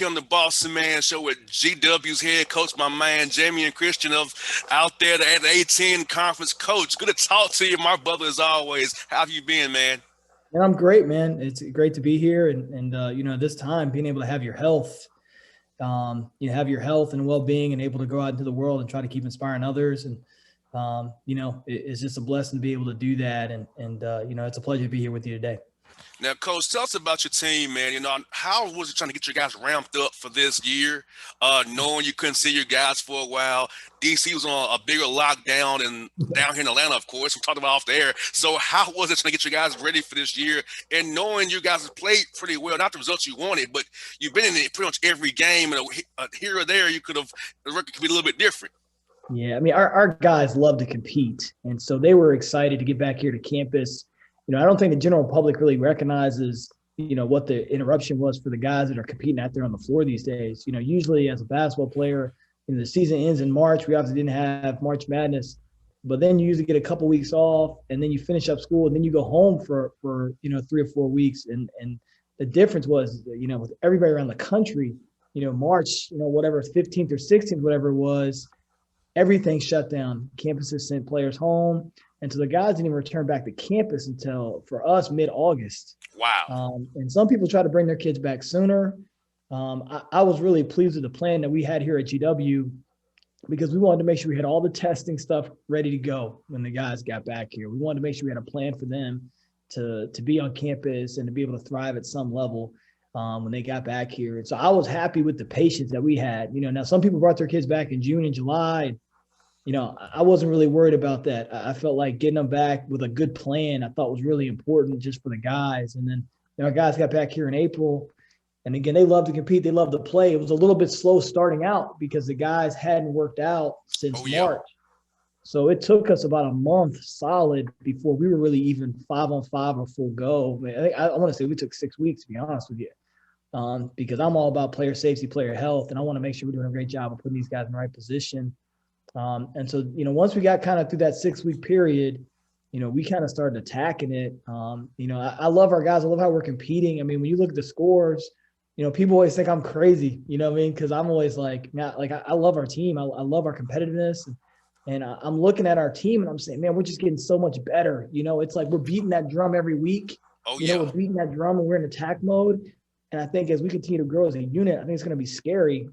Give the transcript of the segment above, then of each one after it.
here on the Bossman Man Show with GW's head coach, my man Jamion Christian of out there at the A10 conference. Coach, good to talk to you, my brother, as always. How have you been, man? And I'm great, man. It's great to be here, and this time being able to have your health, have your health and well-being, and able to go out into the world and try to keep inspiring others, and it's just a blessing to be able to do that, and it's a pleasure to be here with you today. Now, Coach, tell us about your team, man. How was it trying to get your guys ramped up for this year, knowing you couldn't see your guys for a while? DC was on a bigger lockdown and down here in Atlanta, of course. We talked about off the air. So how was it trying to get your guys ready for this year and knowing you guys have played pretty well, not the results you wanted, but you've been in it pretty much every game, and here or there, the record could be a little bit different. Yeah, I mean, our guys love to compete, and so they were excited to get back here to campus. I don't think the general public really recognizes, what the interruption was for the guys that are competing out there on the floor these days. Usually as a basketball player, the season ends in March. We obviously didn't have March Madness, but then you usually get a couple weeks off, and then you finish up school, and then you go home for 3 or 4 weeks. And the difference was, with everybody around the country, March, whatever, 15th or 16th, whatever it was, everything shut down. Campuses sent players home. And so the guys didn't even return back to campus until, for us, mid-August. Wow. And some people try to bring their kids back sooner. I was really pleased with the plan that we had here at GW, because we wanted to make sure we had all the testing stuff ready to go when the guys got back here. We wanted to make sure we had a plan for them to be on campus and to be able to thrive at some level when they got back here. And so I was happy with the patience that we had. Now some people brought their kids back in June and July. I wasn't really worried about that. I felt like getting them back with a good plan, I thought was really important just for the guys. And then, our guys got back here in April. And again, they love to compete. They love to play. It was a little bit slow starting out because the guys hadn't worked out since March. So it took us about a month solid before we were really even 5-on-5 or full go. I want to say we took 6 weeks, to be honest with you, because I'm all about player safety, player health, and I want to make sure we're doing a great job of putting these guys in the right position. And so, once we got kind of through that 6-week period, we kind of started attacking it. I love our guys. I love how we're competing. I mean, when you look at the scores, people always think I'm crazy, because I'm always like, I love our team. I love our competitiveness. And I'm looking at our team and I'm saying, man, we're just getting so much better. It's like we're beating that drum every week. We're beating that drum and we're in attack mode. And I think as we continue to grow as a unit, I think it's going to be scary.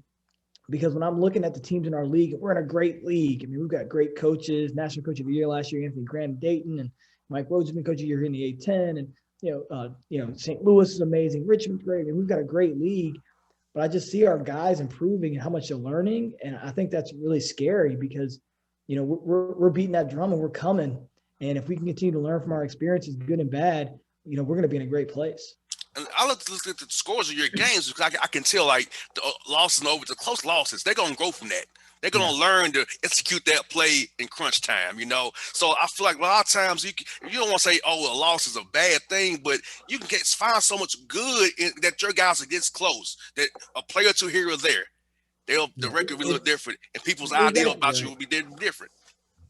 Because when I'm looking at the teams in our league, we're in a great league. I mean, we've got great coaches, National Coach of the Year last year, Anthony Graham Dayton, and Mike Rhodes has been Coach of the Year in the A10. And, St. Louis is amazing. Richmond's great. I mean, we've got a great league. But I just see our guys improving and how much they're learning. And I think that's really scary because, we're beating that drum and we're coming. And if we can continue to learn from our experiences, good and bad, we're going to be in a great place. And I look at the scores of your games because I can tell, like, the losses and over the close losses, they're going to grow from that. They're going to learn to execute that play in crunch time, So I feel like a lot of times you don't want to say, oh, a loss is a bad thing, but you can find so much good in that your guys are this close, that a play or two here or there, the record will look different, and people's idea about you will be different.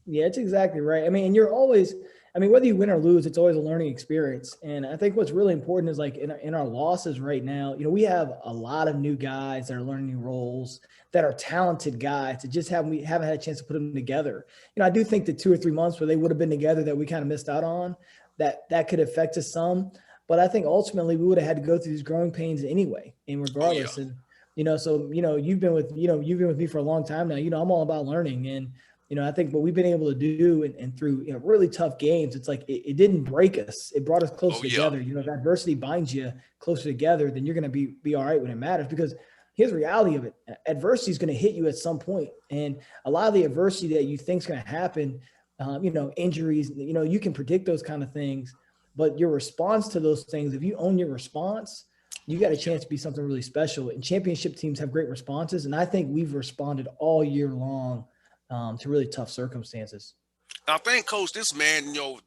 Yeah, it's exactly right. I mean, and you're always – whether you win or lose, it's always a learning experience. And I think what's really important is like in our losses right now, we have a lot of new guys that are learning new roles, that are talented guys that we haven't had a chance to put them together. I do think the 2 or 3 months where they would have been together that we kind of missed out on, that could affect us some. But I think ultimately we would have had to go through these growing pains anyway, and regardless. And, you've been with me for a long time now. I'm all about learning. And, I think what we've been able to do and through really tough games, it's like it didn't break us. It brought us closer together. If adversity binds you closer together, then you're going to be all right when it matters. Because here's the reality of it. Adversity is going to hit you at some point. And a lot of the adversity that you think is going to happen, injuries, you can predict those kind of things. But your response to those things, if you own your response, you got a chance to be something really special. And championship teams have great responses. And I think we've responded all year long to really tough circumstances. I think, Coach, the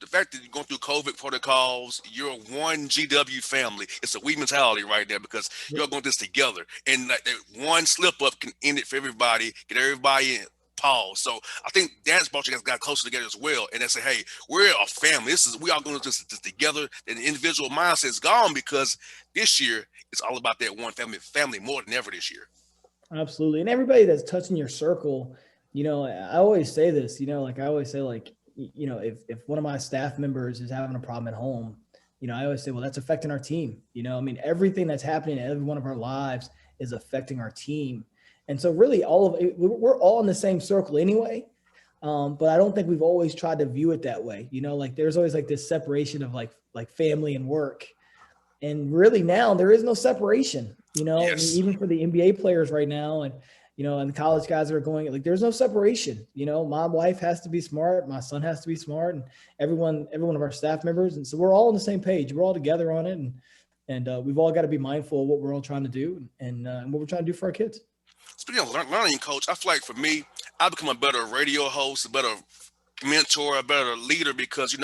fact that you're going through COVID protocols, you're one GW family. It's a we mentality right there because you're going this together. And like that one slip up can end it for everybody, get everybody pause. So I think that's brought you guys got closer together as well. And they say, hey, we're a family. We all going to just together. And the individual mindset is gone because this year it's all about that one family more than ever this year. Absolutely. And everybody that's touching your circle, I always say this, like I always say, like, if one of my staff members is having a problem at home, I always say, well, that's affecting our team. I mean, everything that's happening in every one of our lives is affecting our team. And so really all of it, we're all in the same circle anyway. But I don't think we've always tried to view it that way. Like there's always like this separation of like family and work. And really now there is no separation, I mean, Yes. even for the NBA players right now and the college guys that are going, like, there's no separation. My wife has to be smart. My son has to be smart, and every one of our staff members. And so we're all on the same page. We're all together on it. And we've all got to be mindful of what we're all trying to do and what we're trying to do for our kids. Speaking of learning, coach, I feel like for me, I become a better radio host, a better mentor, a better leader because,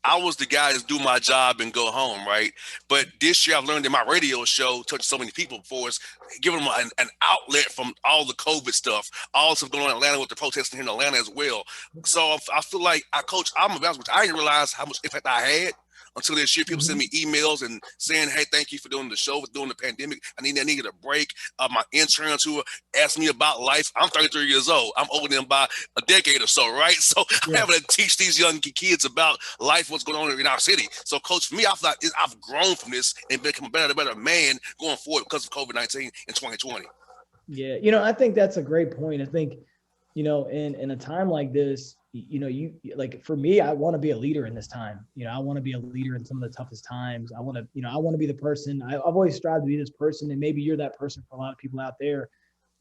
I was the guy that's do my job and go home, right? But this year I've learned that my radio show touched so many people before us, giving them an outlet from all the COVID stuff, all the stuff going on in Atlanta with the protesting here in Atlanta as well. So I feel like I'm about, which I didn't realize how much impact I had until this year. People send me emails and saying, hey, thank you for doing the show, during the pandemic. I needed a break. My interns who asked me about life. I'm 33 years old. I'm older than by a decade or so, right? So I'm having to teach these young kids about life, what's going on in our city. So, coach, for me, I feel like I've grown from this and become a better man going forward because of COVID-19 in 2020. Yeah. I think that's a great point. I think, in a time like this, you like, for me, I want to be a leader in this time. I want to be a leader in some of the toughest times. I want to be the person. I've always strived to be this person, and maybe you're that person for a lot of people out there.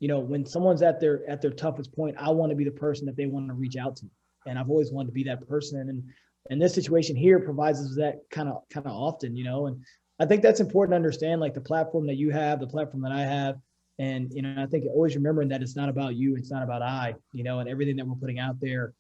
When someone's at their toughest point, I want to be the person that they want to reach out to, and I've always wanted to be that person. And this situation here provides us that kind of often, and I think that's important to understand, like the platform that you have, the platform that I have. And, I think always remembering that it's not about you, it's not about I, and everything that we're putting out there,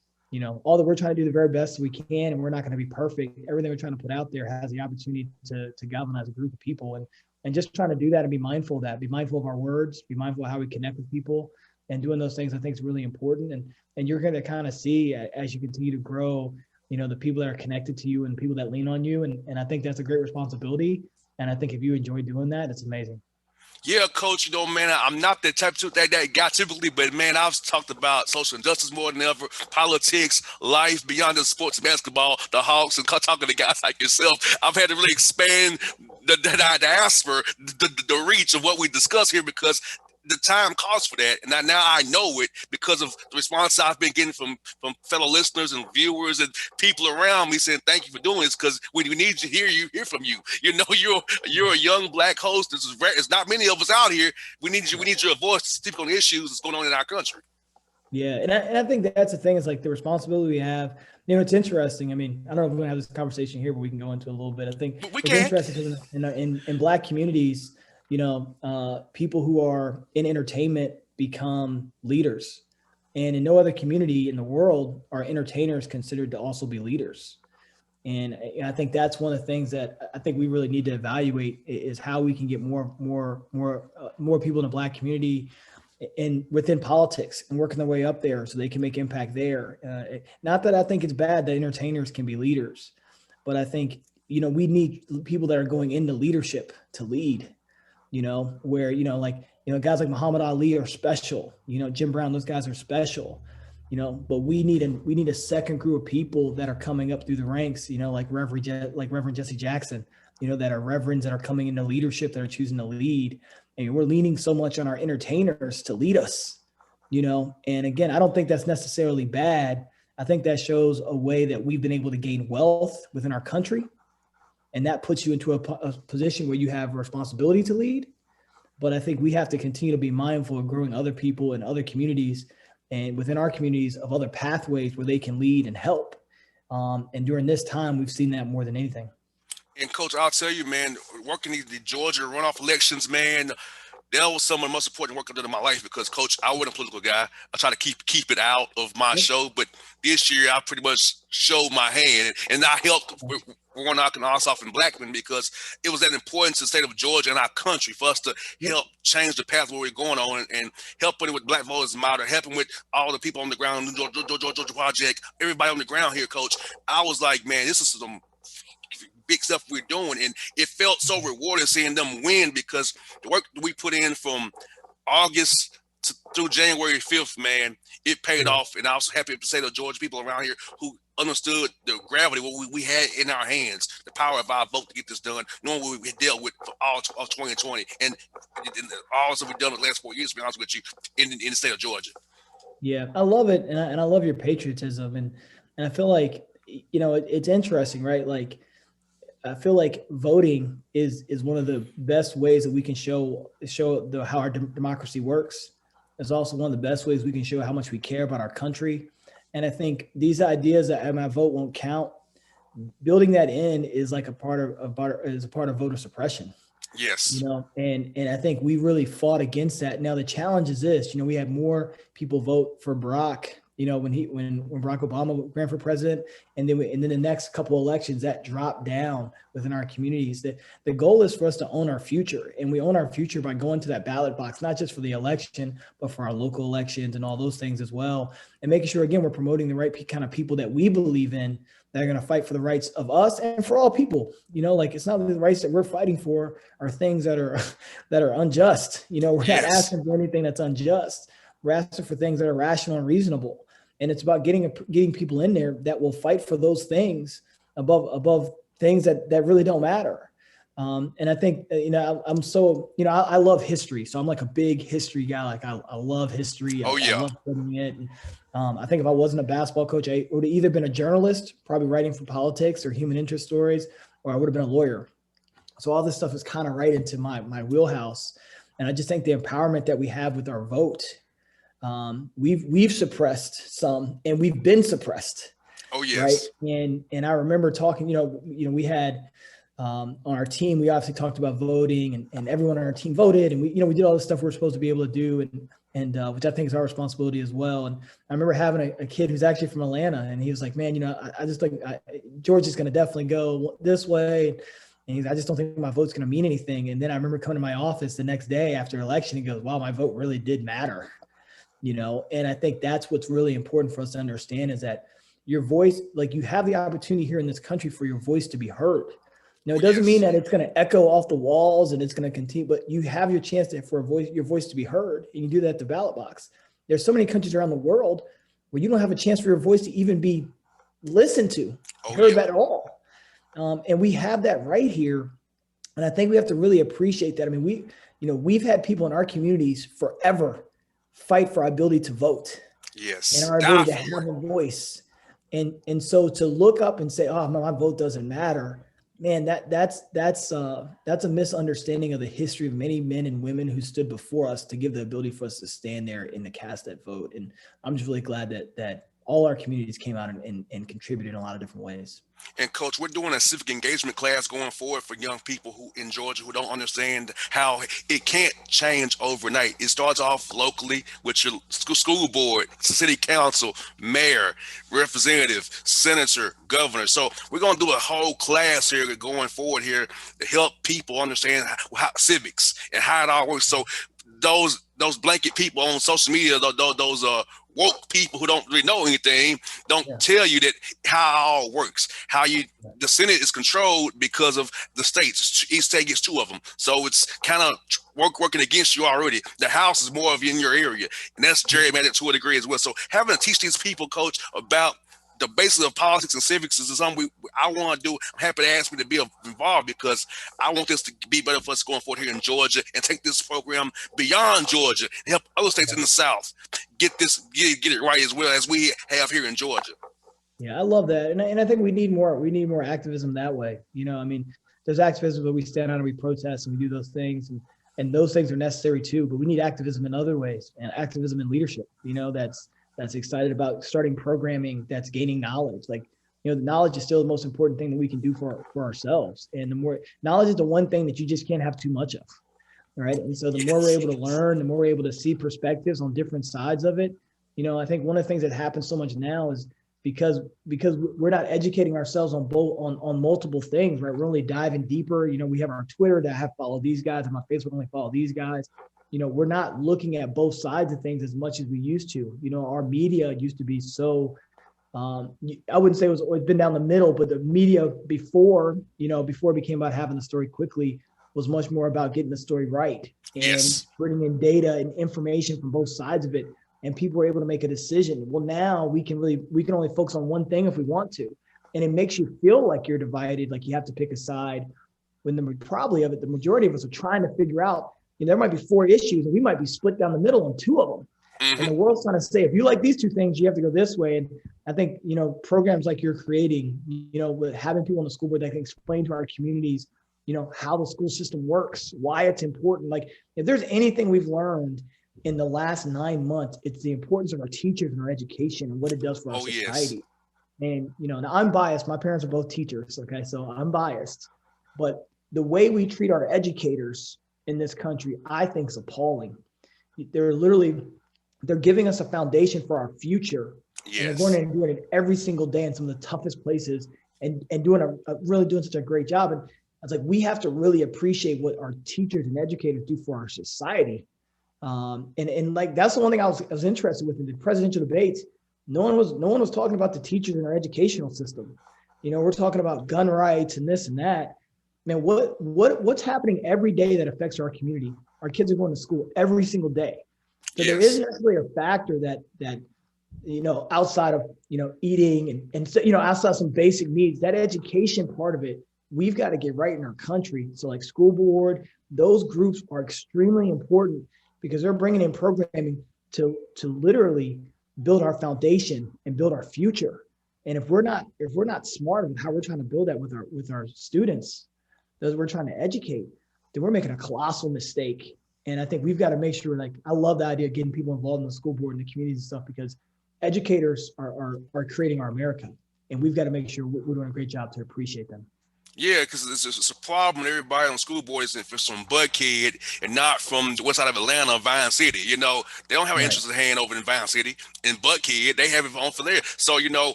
all that we're trying to do the very best we can, and we're not going to be perfect. Everything we're trying to put out there has the opportunity to galvanize a group of people, and just trying to do that and be mindful of that, be mindful of our words, be mindful of how we connect with people, and doing those things I think is really important. And you're going to kind of see as you continue to grow, the people that are connected to you and people that lean on you. And I think that's a great responsibility. And I think if you enjoy doing that, it's amazing. Yeah, coach, man, I'm not that type of that guy typically, but man, I've talked about social injustice more than ever, politics, life beyond the sports, basketball, the Hawks, and talking to guys like yourself. I've had to really expand the diaspora, the reach of what we discuss here because the time calls for that, and now I know it because of the response I've been getting from fellow listeners and viewers and people around me saying thank you for doing this because we need to hear from you. You're a young black host. This is rare. It's not many of us out here. We need you. We need your voice to speak on the issues that's going on in our country. Yeah, and I think that's the thing is like the responsibility we have. It's interesting. I mean, I don't know if we're going to have this conversation here, but we can go into it a little bit. I think we it's can. Interesting in black communities. People who are in entertainment become leaders, and in no other community in the world are entertainers considered to also be leaders. And I think that's one of the things that I think we really need to evaluate is how we can get more people in the black community and within politics and working their way up there so they can make impact there. Not that I think it's bad that entertainers can be leaders, but I think, we need people that are going into leadership to lead. Where, guys like Muhammad Ali are special, Jim Brown, those guys are special, but we need a second group of people that are coming up through the ranks, like Reverend Jesse Jackson, that are reverends that are coming into leadership, that are choosing to lead. And we're leaning so much on our entertainers to lead us, and again, I don't think that's necessarily bad. I think that shows a way that we've been able to gain wealth within our country. And that puts you into a position where you have a responsibility to lead. But I think we have to continue to be mindful of growing other people in other communities and within our communities of other pathways where they can lead and help. And during this time, we've seen that more than anything. And coach, I'll tell you, man, working the Georgia runoff elections, man, that was some of the most important work I've done in my life because, coach, I wasn't a political guy. I try to keep it out of my show, but this year I pretty much showed my hand, and I helped Warnock and Ossoff and Blackman, because it was that important to the state of Georgia and our country for us to Yep. help change the path where we're going on, and helping with Black Voters Matter, helping with all the people on the ground, Georgia Project, everybody on the ground here, Coach. I was like, man, this is some big stuff we're doing, and it felt so rewarding seeing them win, because the work that we put in from August through January 5th, man, it paid off. And I was happy to say the Georgia people around here who understood the gravity, what we had in our hands, the power of our vote to get this done, knowing what we dealt with for all of 2020 and all that we've done in the last 4 years, to be honest with you, in the state of Georgia. Yeah, I love it, and I love your patriotism, and I feel like, you know, it's interesting, right? Like, I feel like voting is one of the best ways that we can show how our democracy works. It's also one of the best ways we can show how much we care about our country. And I think these ideas that my vote won't count, building that in is like a part of voter suppression. Yes. You know, and I think we really fought against that. Now the challenge is this, you know, we had more people vote for Barack, you know, when Barack Obama ran for president, and then the next couple of elections that dropped down within our communities. The goal is for us to own our future, and we own our future by going to that ballot box, not just for the election, but for our local elections and all those things as well, and making sure, again, we're promoting the right kind of people that we believe in, that are going to fight for the rights of us and for all people. You know, like, it's not the rights that we're fighting for are things that are unjust. You know, we're not asking for anything that's unjust. We're asking for things that are rational and reasonable. And it's about getting people in there that will fight for those things above things that really don't matter. And I think, you know, I'm so, you know, I love history. So I'm like a big history guy. Like, I love history. Oh, yeah. I love studying it. And, I think if I wasn't a basketball coach, I would have either been a journalist, probably writing for politics or human interest stories, or I would have been a lawyer. So all this stuff is kind of right into my wheelhouse. And I just think the empowerment that we have with our vote, we've suppressed some, and we've been suppressed. Oh, yes. Right. And I remember talking, you know, we had, on our team, we obviously talked about voting, and everyone on our team voted, and we did all the stuff we're supposed to be able to do, and which I think is our responsibility as well. And I remember having a kid who's actually from Atlanta, and he was like, man, you know, I just think George is going to definitely go this way. And I just don't think my vote's going to mean anything. And then I remember coming to my office the next day after election, he goes, wow, my vote really did matter. You know, and I think that's what's really important for us to understand, is that your voice, like, you have the opportunity here in this country for your voice to be heard. Now, it doesn't mean that it's going to echo off the walls and it's going to continue, but you have your chance your voice to be heard, and you do that at the ballot box. There's so many countries around the world where you don't have a chance for your voice to even be listened to, heard at all. And we have that right here. And I think we have to really appreciate that. I mean, we've had people in our communities forever fight for our ability to vote. Yes. And our ability to have a voice. And so to look up and say, oh, my vote doesn't matter, man, that's a misunderstanding of the history of many men and women who stood before us to give the ability for us to stand there and to cast that vote. And I'm just really glad that all our communities came out and contributed in a lot of different ways. And Coach, we're doing a civic engagement class going forward for young people who in Georgia who don't understand how it can't change overnight. It starts off locally with your school board, city council, mayor, representative, senator, governor. So we're going to do a whole class here going forward here to help people understand how civics and how it all works. So those blanket people on social media, those woke people who don't really know anything, don't tell you that how it all works, how the Senate is controlled because of the states. Each state gets 2 of them. So it's kind of working against you already. The House is more of in your area, and that's gerrymandered to a degree as well. So having to teach these people, Coach, about the basis of politics and civics is something I want to do. I'm happy to ask me to be involved, because I want this to be better for us going forward here in Georgia, and take this program beyond Georgia and help other states in the South get it right as well as we have here in Georgia. Yeah, I love that, and I think we need more activism that way. You know, I mean, there's activism where we stand out and we protest and we do those things, and those things are necessary too. But we need activism in other ways, and activism in leadership. You know, that's excited about starting programming that's gaining knowledge. Like, you know, the knowledge is still the most important thing that we can do for ourselves. And the more knowledge is the one thing that you just can't have too much of. Right. And so the more we're able to learn, the more we're able to see perspectives on different sides of it. You know, I think one of the things that happens so much now is because we're not educating ourselves on both on multiple things, right? We're only diving deeper. We have our Twitter that have followed these guys, and my Facebook only follow these guys. We're not looking at both sides of things as much as we used to. Our media used to be so I wouldn't say it's been down the middle, but the media before it became about having the story quickly was much more about getting the story right and bringing in data and information from both sides of it. And people were able to make a decision. Well, now we can only focus on one thing if we want to. And it makes you feel like you're divided, like you have to pick a side, when the majority of us are trying to figure out, there might be 4 issues and we might be split down the middle on 2 of them. And the world's trying to say, if you like these 2 things, you have to go this way. And I think, programs like you're creating, with having people on the school board that can explain to our communities, how the school system works, why it's important. Like, if there's anything we've learned in the last 9 months, it's the importance of our teachers and our education and what it does for our society. And, now I'm biased. My parents are both teachers. Okay. So I'm biased, but the way we treat our educators in this country, I think, is appalling. They're giving us a foundation for our future. Yes. And they're going in and doing it every single day in some of the toughest places and really doing such a great job. And it's like, we have to really appreciate what our teachers and educators do for our society. And like, that's the one thing I was interested with in the presidential debates. No one was talking about the teachers in our educational system. We're talking about gun rights and this and that. Man, what's happening every day that affects our community? Our kids are going to school every single day. So there isn't necessarily a factor that outside of, eating and so, outside some basic needs, that education part of it, we've got to get right in our country. So like school board, those groups are extremely important because they're bringing in programming to literally build our foundation and build our future. And if we're not smart with how we're trying to build that with our students, those we're trying to educate, then we're making a colossal mistake. And I think we've got to make sure, like, I love the idea of getting people involved in the school board and the communities and stuff, because educators are creating our America. And we've got to make sure we're doing a great job to appreciate them. Yeah, because it's a problem. Everybody on school board is if it's from Buckhead and not from the west side of Atlanta or Vine City. They don't have an interest in hand over in Vine City. In Buckhead, they have it on for there. So,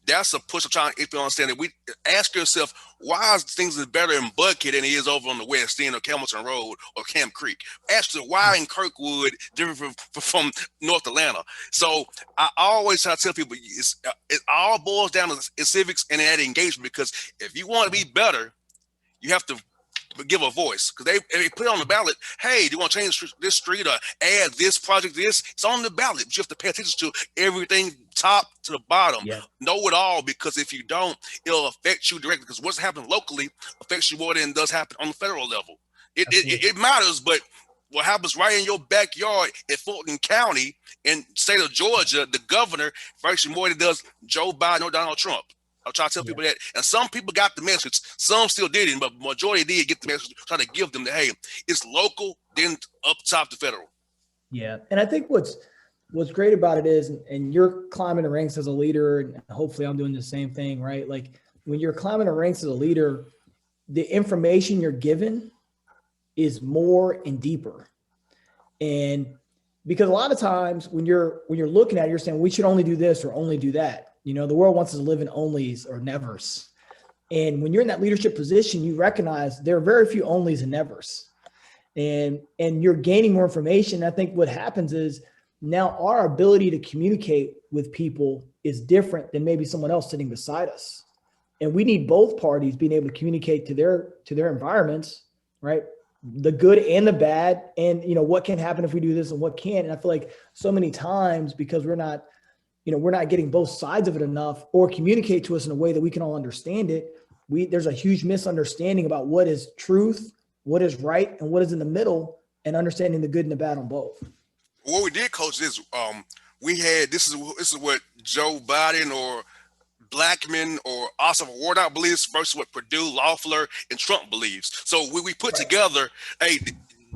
that's a push. I'm trying to understand that we ask yourself, why is things better in Buckhead than it is over on the West End or Camelton Road or Camp Creek? Ask yourself, why in Kirkwood different from North Atlanta? So I always try to tell people it all boils down to civics and that engagement, because if you want to be better, you have to give a voice, because they put it on the ballot. Hey, do you want to change this street or add this project? It's on the ballot. But you have to pay attention to everything, top to the bottom. Know it all, because if you don't, it'll affect you directly. Because what's happening locally affects you more than does happen on the federal level. It matters, but what happens right in your backyard in Fulton County in state of Georgia, the governor affects you more than does Joe Biden or Donald Trump. I'll try to tell people that. And some people got the message. Some still didn't, but the majority did get the message. Try to give them hey, it's local, then up top to federal. Yeah. And I think what's great about it is, and you're climbing the ranks as a leader, and hopefully I'm doing the same thing, right? Like, when you're climbing the ranks as a leader, the information you're given is more and deeper. And because a lot of times when you're looking at it, you're saying we should only do this or only do that. The world wants us to live in onlys or nevers. And when you're in that leadership position, you recognize there are very few onlys and nevers. And you're gaining more information. I think what happens is now our ability to communicate with people is different than maybe someone else sitting beside us. And we need both parties being able to communicate to their environments, right? The good and the bad, and what can happen if we do this and what can't. And I feel like so many times, because we're not getting both sides of it enough, or communicate to us in a way that we can all understand it. There's a huge misunderstanding about what is truth, what is right, and what is in the middle, and understanding the good and the bad on both. What we did, Coach, is we had this is what Joe Biden or Blackman or Oscar Warnock believes versus what Purdue, Loeffler, and Trump believes. So we put together, hey,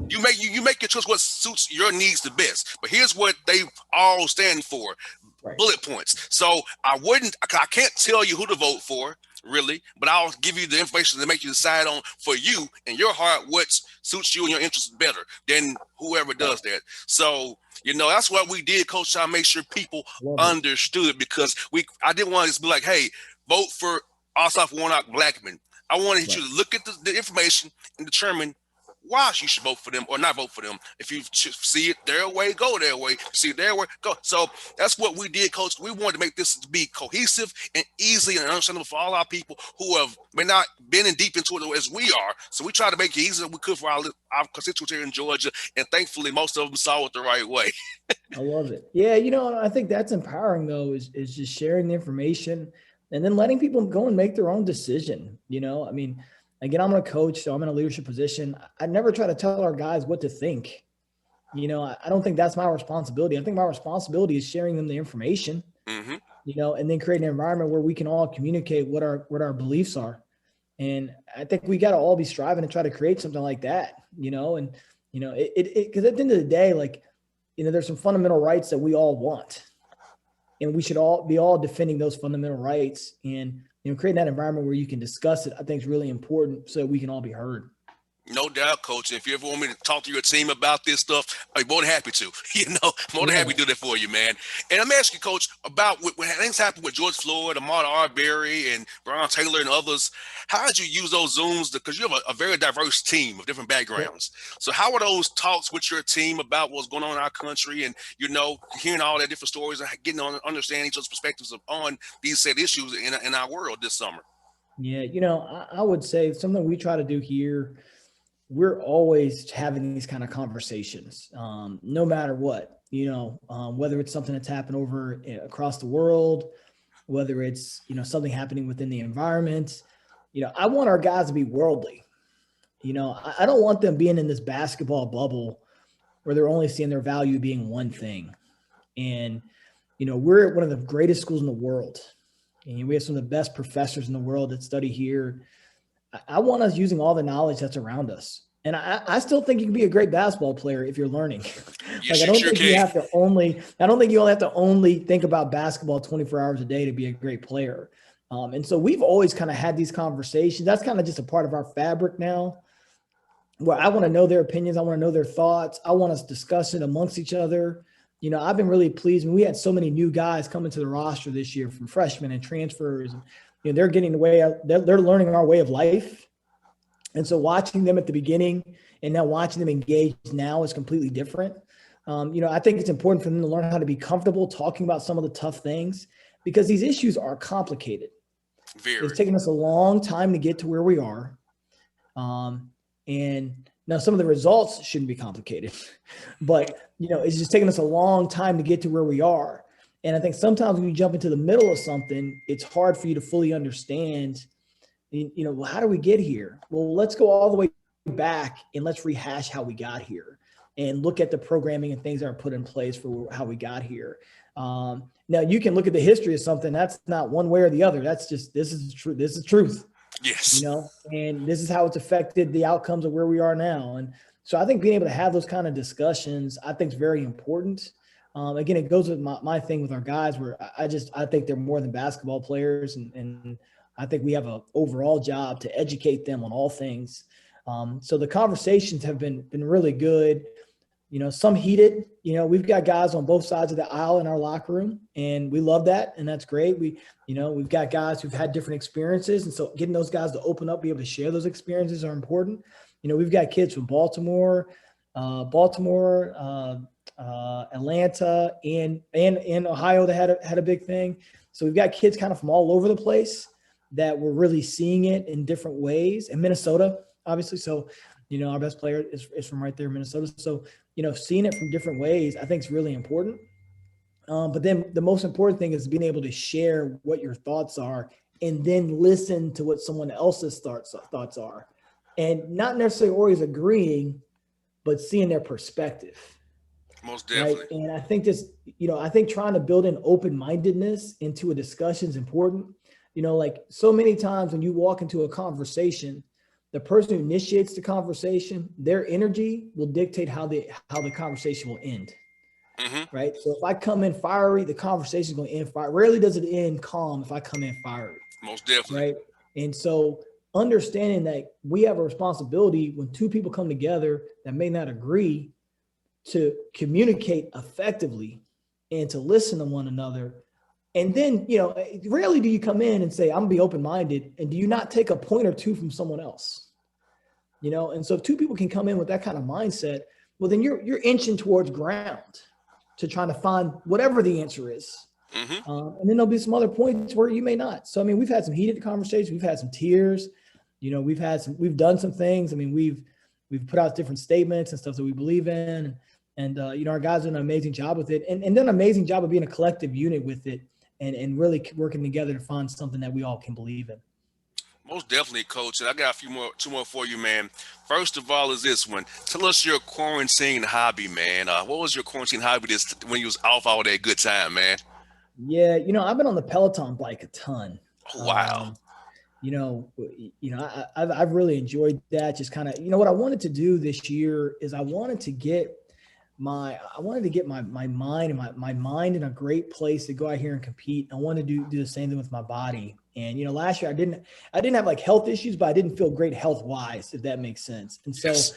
you make your choice what suits your needs the best. But here's what they all stand for. Bullet points. So I can't tell you who to vote for, really, but I'll give you the information to make you decide on, for you and your heart, what suits you and your interests better than whoever does that. So You know, that's what we did, Coach, trying to make sure people Love it. understood, because I didn't want to be like, hey, vote for Ossoff, Warnock, Blackman. I wanted Right. you to look at the information and determine why you should vote for them or not vote for them. If you see it their way, go their way. See it their way, go. So that's what we did, Coach. We wanted to make this to be cohesive and easy and understandable for all our people who have may not been in deep into it as we are. So we tried to make it easy as we could for our constituents here in Georgia, and thankfully most of them saw it the right way. I love it. Yeah, I think that's empowering though, is just sharing the information and then letting people go and make their own decision. I mean, again, I'm a coach, so I'm in a leadership position. I never try to tell our guys what to think. I don't think that's my responsibility. I think my responsibility is sharing them the information, Mm-hmm. and then creating an environment where we can all communicate what our beliefs are. And I think we got to all be striving to try to create something like that, because at the end of the day, like, there's some fundamental rights that we all want, and we should all be defending those fundamental rights, and creating that environment where you can discuss it, I think is really important so that we can all be heard. No doubt, Coach. If you ever want me to talk to your team about this stuff, I'm more than happy to. More than happy to do that for you, man. And I'm asking you, Coach, about when things happen with George Floyd, Ahmaud Arbery, and Brown Taylor and others. How did you use those Zooms? Because you have a very diverse team of different backgrounds. So how are those talks with your team about what's going on in our country, and hearing all their different stories and getting on understanding each other's perspectives on these said issues in our world this summer? Yeah, I would say something we try to do here. We're always having these kind of conversations, no matter what, whether it's something that's happened over across the world, whether it's, something happening within the environment. I want our guys to be worldly. I don't want them being in this basketball bubble where they're only seeing their value being one thing. And, we're at one of the greatest schools in the world. And we have some of the best professors in the world that study here. I want us using all the knowledge that's around us. And I still think you can be a great basketball player if you're learning. Yes, I don't sure think you have to only have to only think about basketball 24 hours a day to be a great player. And so we've always kind of had these conversations. That's kind of just a part of our fabric now, where I want to know their opinions. I want to know their thoughts. I want us discussing amongst each other. I've been really pleased. We had so many new guys coming to the roster this year, from freshmen and transfers. They're getting they're learning our way of life. And so watching them at the beginning and now watching them engage now is completely different. I think it's important for them to learn how to be comfortable talking about some of the tough things, because these issues are complicated. Very. It's taken us a long time to get to where we are. And now some of the results shouldn't be complicated, but it's just taken us a long time to get to where we are. And I think sometimes when you jump into the middle of something, it's hard for you to fully understand, well, how do we get here? Well, let's go all the way back and let's rehash how we got here and look at the programming and things that are put in place for how we got here. Now you can look at the history of something. That's not one way or the other. That's just, this is true. This is truth. Yes. And this is how it's affected the outcomes of where we are now. And so I think being able to have those kind of discussions, I think is very important. Again, it goes with my thing with our guys, where I think they're more than basketball players. And I think we have an overall job to educate them on all things. So the conversations have been really good. Some heated. We've got guys on both sides of the aisle in our locker room, and we love that, and that's great. We've got guys who've had different experiences, and so getting those guys to open up, be able to share those experiences are important. We've got kids from Baltimore, Atlanta, and Ohio that had a big thing. So we've got kids kind of from all over the place that we're really seeing it in different ways. And Minnesota, obviously. So, our best player is from right there in Minnesota. So, seeing it from different ways, I think is really important. But then the most important thing is being able to share what your thoughts are and then listen to what someone else's thoughts are. And not necessarily always agreeing, but seeing their perspective. Most definitely. Right? And I think I think trying to build an open-mindedness into a discussion is important. Like so many times when you walk into a conversation, the person who initiates the conversation, their energy will dictate how the conversation will end. Mm-hmm. Right. So if I come in fiery, the conversation is going to end fire. Rarely does it end calm if I come in fiery. Most definitely. Right. And so understanding that we have a responsibility when two people come together that may not agree, to communicate effectively and to listen to one another. And then, rarely do you come in and say, I'm gonna be open-minded, and do you not take a point or two from someone else? And so if two people can come in with that kind of mindset, well, then you're inching towards ground to trying to find whatever the answer is. Mm-hmm. And then there'll be some other points where you may not. So, I mean, we've had some heated conversations. We've had some tears. We've done some things. I mean, we've put out different statements and stuff that we believe in. And our guys done an amazing job with it, and done an amazing job of being a collective unit with it, and really working together to find something that we all can believe in. Most definitely, Coach. And I got two more for you, man. First of all, is this one. Tell us your quarantine hobby, man. What was your quarantine hobby when you was off all that good time, man? Yeah, I've been on the Peloton bike a ton. Oh, wow. I've really enjoyed that. Just kind of, what I wanted to do this year is I wanted to get my mind and my mind in a great place to go out here and compete. I want to do the same thing with my body. And, last year I didn't have like health issues, but I didn't feel great health wise, if that makes sense. And so Yes.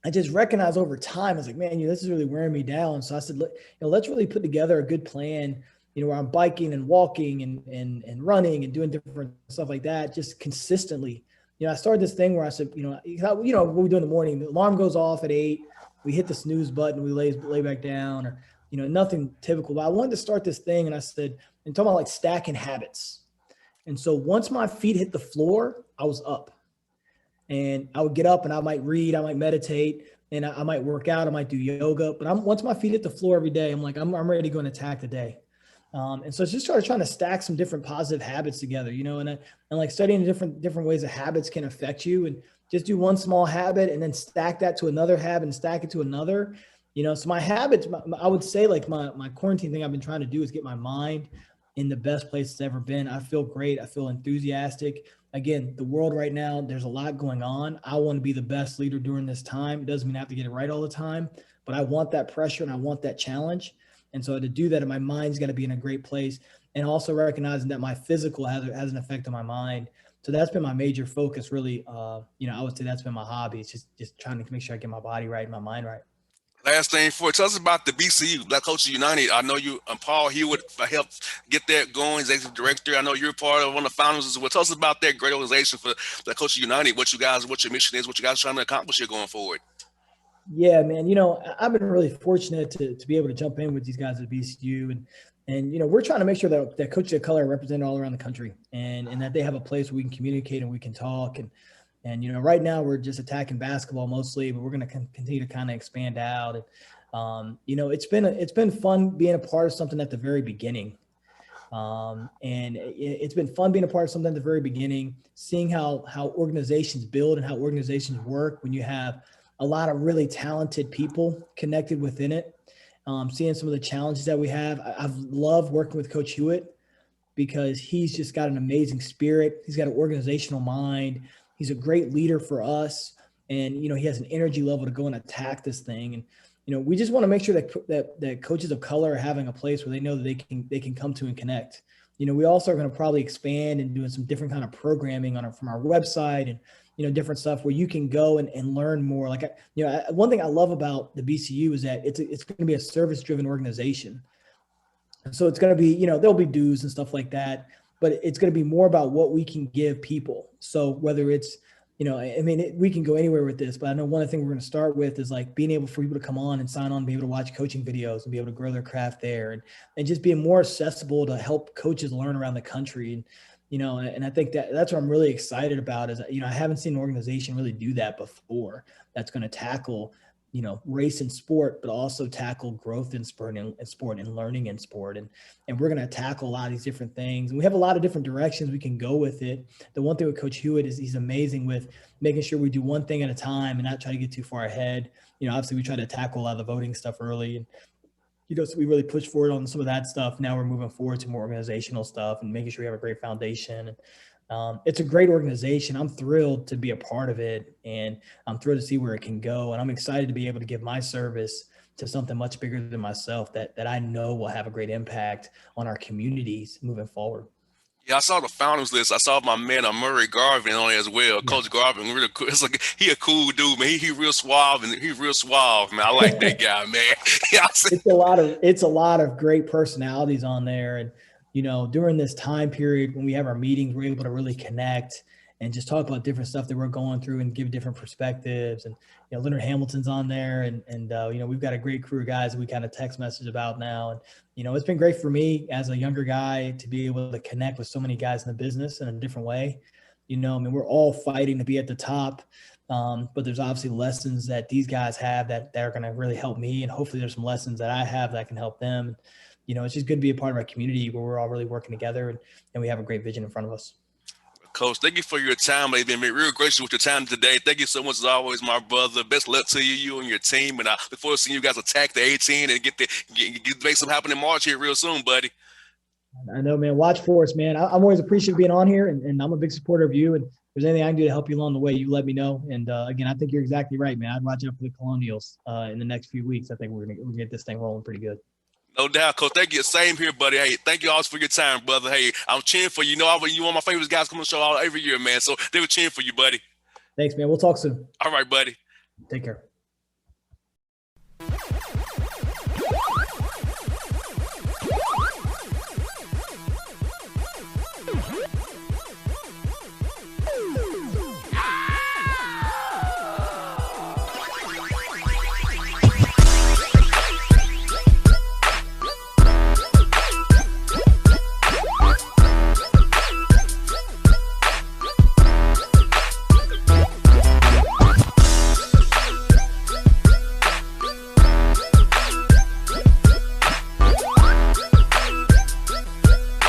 I just recognized over time, I was like, man, this is really wearing me down. So I said, let's really put together a good plan, where I'm biking and walking and running and doing different stuff like that, just consistently. I started this thing where I said, what we do in the morning, the alarm goes off at 8, we hit the snooze button, we lay back down, or, nothing typical. But I wanted to start this thing, and I said, and talking about like stacking habits. And so once my feet hit the floor, I was up. And I would get up and I might read, I might meditate, and I might work out, I might do yoga. But once my feet hit the floor every day, I'm like, I'm ready to go and attack the day. And so it's just started trying to stack some different positive habits together, and like studying different ways that habits can affect you, and just do one small habit and then stack that to another habit and stack it to another. So my habits, I would say like my quarantine thing I've been trying to do is get my mind in the best place it's ever been. I feel great. I feel enthusiastic. Again, the world right now, there's a lot going on. I want to be the best leader during this time. It doesn't mean I have to get it right all the time, but I want that pressure and I want that challenge. And so to do that, my mind's got to be in a great place, and also recognizing that my physical has an effect on my mind. So that's been my major focus, really. I would say that's been my hobby. It's just trying to make sure I get my body right and my mind right. Last thing tell us about the BCU, Black Coaches United. I know you, Paul Hewitt, helped get that going, executive director. I know you're part of one of the founders as well. Tell us about that great organization for Black Coaches United. What your mission is, what you guys are trying to accomplish here going forward. Yeah, man. I've been really fortunate to be able to jump in with these guys at BCU, and we're trying to make sure that coaches of color are represented all around the country, and that they have a place where we can communicate and we can talk. And right now we're just attacking basketball mostly, but we're going to continue to kind of expand out. And it's been fun being a part of something at the very beginning. And it's been fun being a part of something at the very beginning, seeing how organizations build and how organizations work when you have a lot of really talented people connected within it. Seeing some of the challenges that we have. I've loved working with Coach Hewitt because he's just got an amazing spirit. He's got an organizational mind. He's a great leader for us. And, he has an energy level to go and attack this thing. And, we just want to make sure that coaches of color are having a place where they know that they can come to and connect. We also are going to probably expand and doing some different kind of programming from our website and, different stuff where you can go and learn more. Like, one thing I love about the BCU is that it's going to be a service-driven organization. And so it's going to be, there'll be dues and stuff like that, but it's going to be more about what we can give people. So whether it's, we can go anywhere with this, but I know one of the things we're going to start with is like being able for people to come on and sign on, be able to watch coaching videos and be able to grow their craft there, and just being more accessible to help coaches learn around the country. And I think that's what I'm really excited about is, I haven't seen an organization really do that before that's going to tackle, race in sport, but also tackle growth in sport and learning in sport. And we're going to tackle a lot of these different things. And we have a lot of different directions we can go with it. The one thing with Coach Hewitt is he's amazing with making sure we do one thing at a time and not try to get too far ahead. Obviously we try to tackle a lot of the voting stuff early, and so we really pushed forward on some of that stuff. Now we're moving forward to more organizational stuff and making sure we have a great foundation. It's a great organization. I'm thrilled to be a part of it, and I'm thrilled to see where it can go. And I'm excited to be able to give my service to something much bigger than myself that I know will have a great impact on our communities moving forward. Yeah, I saw the founders list. I saw my man Murray Garvin on there as well. Yeah. Coach Garvin, really cool. It's like he a cool dude, man. He real suave and he real suave, man. I like that guy, man. Yeah, I see. It's a lot of great personalities on there. And, during this time period when we have our meetings, we're able to really connect and just talk about different stuff that we're going through and give different perspectives. And, Leonard Hamilton's on there and we've got a great crew of guys that we kind of text message about now. And, it's been great for me as a younger guy to be able to connect with so many guys in the business in a different way. We're all fighting to be at the top. But there's obviously lessons that these guys have that are going to really help me. And hopefully there's some lessons that I have that can help them. It's just good to be a part of our community where we're all really working together and we have a great vision in front of us. Coach, thank you for your time. You've been real gracious with your time today. Thank you so much as always, my brother. Best luck to you and your team. And I look forward to seeing you guys attack the 18 and make something happen in March here real soon, buddy. I know, man. Watch for us, man. I'm always appreciative of being on here, and I'm a big supporter of you. And if there's anything I can do to help you along the way, you let me know. And again, I think you're exactly right, man. I'd watch out for the Colonials in the next few weeks. I think we're gonna get this thing rolling pretty good. No doubt, Coach. Thank you. Same here, buddy. Hey, thank you all for your time, brother. Hey, I'm cheering for you. You one of my favorite guys come on the show every year, man. So they were cheering for you, buddy. Thanks, man. We'll talk soon. All right, buddy. Take care.